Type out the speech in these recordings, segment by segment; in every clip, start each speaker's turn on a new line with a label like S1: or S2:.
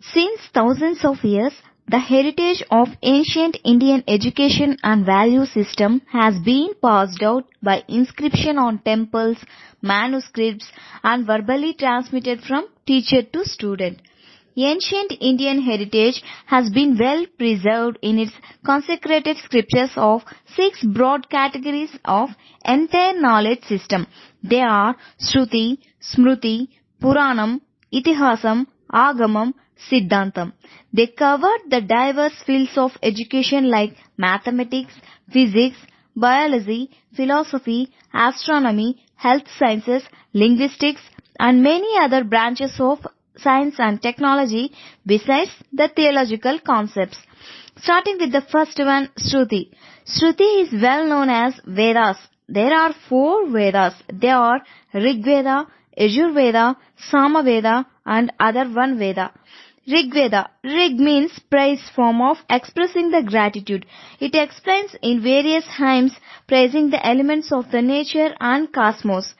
S1: Since thousands of years, the heritage of ancient Indian education and value system has been passed out by inscription on temples, manuscripts and verbally transmitted from teacher to student. Ancient Indian heritage has been well preserved in its consecrated scriptures of six broad categories of entire knowledge system. They are Shruti, Smriti, Puranam, Ithihasam, Agamam, Siddhantam. They covered the diverse fields of education like mathematics, physics, biology, philosophy, astronomy, health sciences, linguistics, and many other branches of science and technology besides the theological concepts. Starting with the first one, Shruti. Shruti is well known as Vedas. There are four Vedas. They are Rig Veda, Yajur Veda, Sama Veda and other one Veda. Rig Veda. Rig means praise form of expressing the gratitude. It explains in various hymns praising the elements of the nature and cosmos.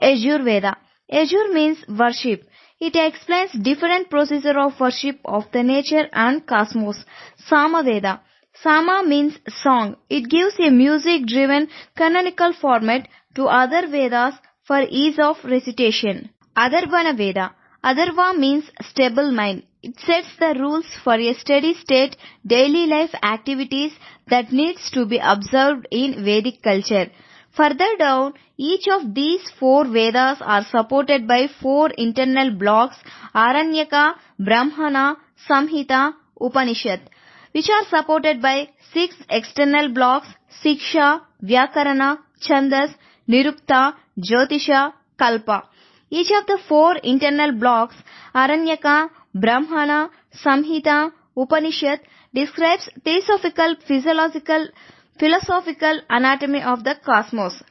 S1: Yajur Veda. Yajur means worship. It explains different procedure of worship of the nature and cosmos. Sama Veda. Sama means song. It gives a music-driven canonical format to other Vedas for ease of recitation. Atharvana Veda. Atharva means stable mind. It sets the rules for a steady state daily life activities that needs to be observed in Vedic culture. Further down, each of these four Vedas are supported by four internal blocks, Aranyaka, Brahmana, Samhita, Upanishad, which are supported by six external blocks, Siksha, Vyakarana, Chandas, Nirukta, Jyotisha, Kalpa. Each of the four internal blocks, Aranyaka, Brahmana, Samhita, Upanishad, describes theosophical, philosophical anatomy of the cosmos,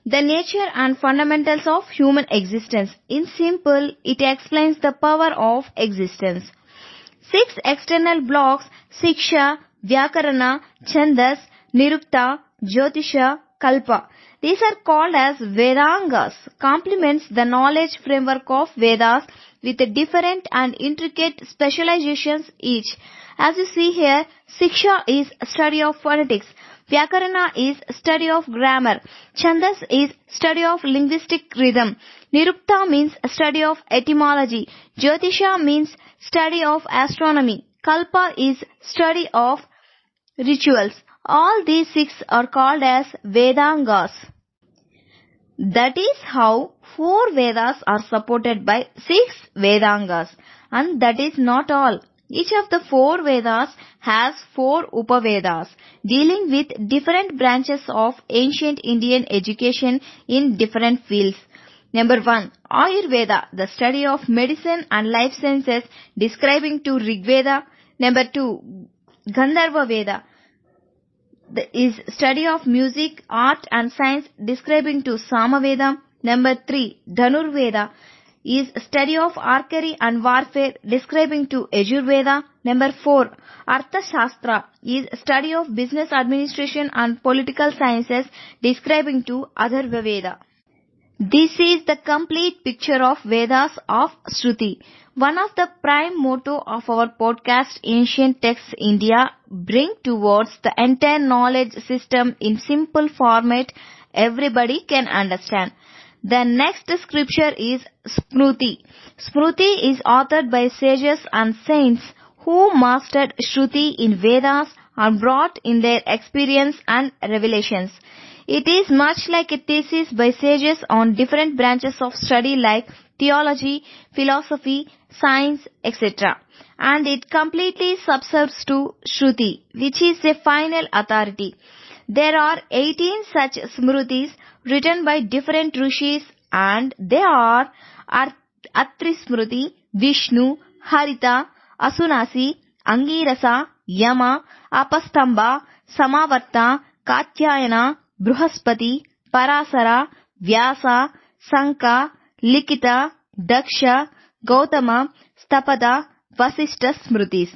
S1: the nature and fundamentals of human existence. In simple, it explains the power of existence. Six external blocks, Siksha, Vyakarana, Chandas, Nirukta, Jyotisha, Kalpa. These are called as Vedangas, complements the knowledge framework of Vedas with different and intricate specializations each. As you see here, Siksha is study of phonetics, Vyakarana is study of grammar, Chandas is study of linguistic rhythm, Nirukta means study of etymology, Jyotisha means study of astronomy, Kalpa is study of rituals. All these six are called as Vedangas. That is how four Vedas are supported by six Vedangas. And that is not all. Each of the four Vedas has four Upavedas dealing with different branches of ancient Indian education in different fields. Number 1, Ayurveda, the study of medicine and life sciences describing to Rig Veda. Number 2, Gandharva Veda, is study of music, art and science describing to Samaveda. Number 3, Dhanur Veda, is study of archery and warfare describing to Yajur Veda. Number 4, Artha Shastra, is study of business administration and political sciences describing to Atharva Veda. This is the complete picture of Vedas of Shruti. One of the prime motto of our podcast Ancient Texts India, bring towards the entire knowledge system in simple format everybody can understand. The next scripture is Smriti. Smriti is authored by sages and saints who mastered Shruti in Vedas and brought in their experience and revelations. It is much like a thesis by sages on different branches of study like theology, philosophy, science, etc. And it completely subserves to Shruti, which is a final authority. There are 18 such Smritis written by different rishis, and they are Atri Smriti, Vishnu, Harita, Asunasi, Angirasa, Yama, Apastamba, Samavarta, Katyayana, Bruhaspati, Parasara, Vyasa, Sanka, Likita, Daksha, Gautama, Stapada, Vasishta Smritis.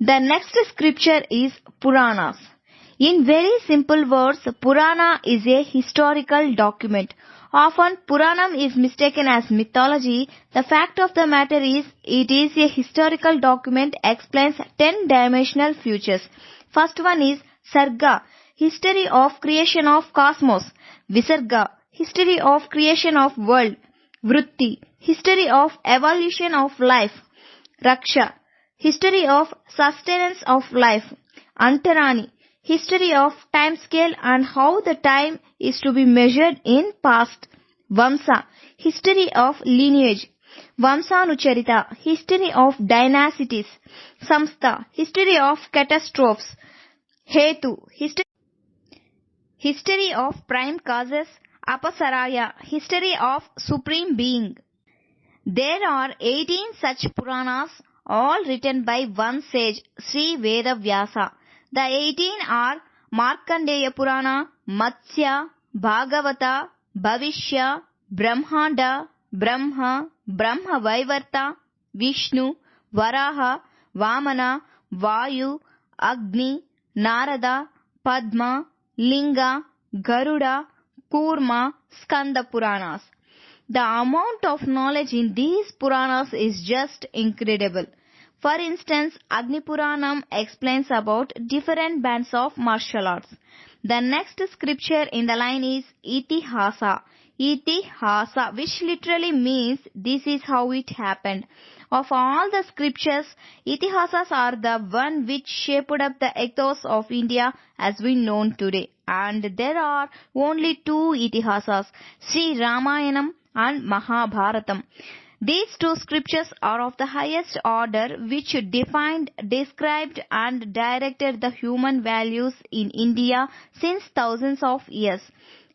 S1: The next scripture is Puranas. In very simple words, Purana is a historical document Often Puranam is mistaken as mythology. The fact of the matter is it is a historical document explains 10-dimensional futures. First one is Sarga, history of creation of cosmos. Visarga, history of creation of world. Vritti, history of evolution of life. Raksha, history of sustenance of life. Antarani, history of time scale and how the time is to be measured in past. Vamsa, history of lineage. Vamsanucharita, history of dynasties. Samstha, history of catastrophes. Hetu, history of prime causes. Apasaraya, history of supreme being. There are 18 such Puranas, all written by one sage, Sri Veda Vyasa. The 18 are Markandeya Purana, Matsya, Bhagavata, Bhavishya, Brahmanda, Brahma, Brahma Vaivarta, Vishnu, Varaha, Vamana, Vayu, Agni, Narada, Padma, Linga, Garuda, Kurma, Skanda Puranas. The amount of knowledge in these Puranas is just incredible. For instance, Agni Puranam explains about different bands of martial arts. The next scripture in the line is Ithihasa. Ithihasa, which literally means this is how it happened. Of all the scriptures, Ithihasas are the one which shaped up the ethos of India as we know today. And there are only two Ithihasas, Sri Ramayanam and Mahabharatam. These two scriptures are of the highest order which defined, described and directed the human values in India since thousands of years.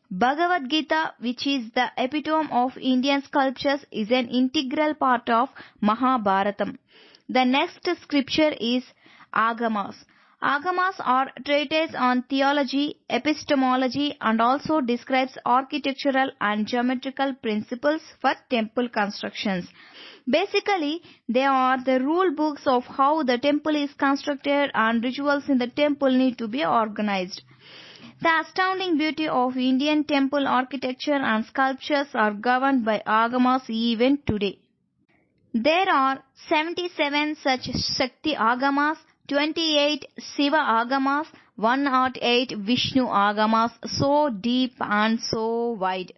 S1: Bhagavad Gita, which is the epitome of Indian sculptures, is an integral part of Mahabharatam. The next scripture is Agamas. Agamas are treatises on theology, epistemology and also describes architectural and geometrical principles for temple constructions. Basically, they are the rule books of how the temple is constructed and rituals in the temple need to be organized. The astounding beauty of Indian temple architecture and sculptures are governed by Agamas even today. There are 77 such Shakti Agamas, 28 Shiva Agamas, 108 Vishnu Agamas, so deep and so wide.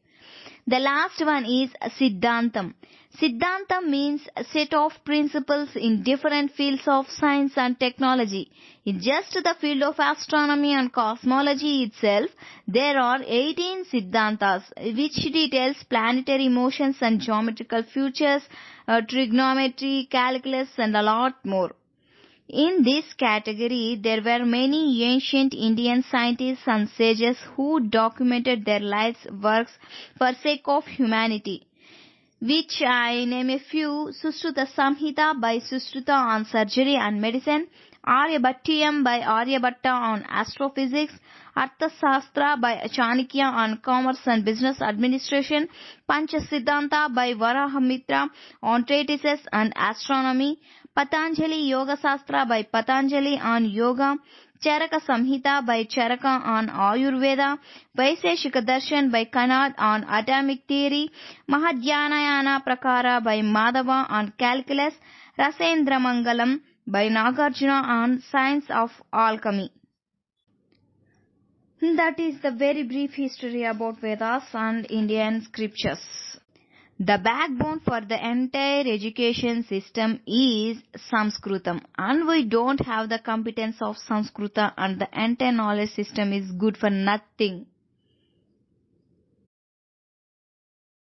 S1: The last one is Siddhantam. Siddhantam means a set of principles in different fields of science and technology. In just the field of astronomy and cosmology itself, there are 18 Siddhantas which details planetary motions and geometrical features, trigonometry, calculus and a lot more. In this category, there were many ancient Indian scientists and sages who documented their lives' works for sake of humanity, which I name a few: Sushruta Samhita by Sushruta on surgery and medicine, Aryabhattiyam by Aryabhatta on astrophysics, Arthashastra by Chanakya on commerce and business administration, Panchasiddhanta by Varahamitra on treatises and astronomy, Patanjali Yoga Sastra by Patanjali on yoga, Charaka Samhita by Charaka on Ayurveda, Vaiseshika Darshan by Kanad on atomic theory, Mahadhyanayana Prakara by Madhava on calculus, Rasendra Mangalam by Nagarjuna on science of alchemy. That is the very brief history about Vedas and Indian scriptures. The backbone for the entire education system is Sanskritam, and we don't have the competence of Sanskrita and the entire knowledge system is good for nothing.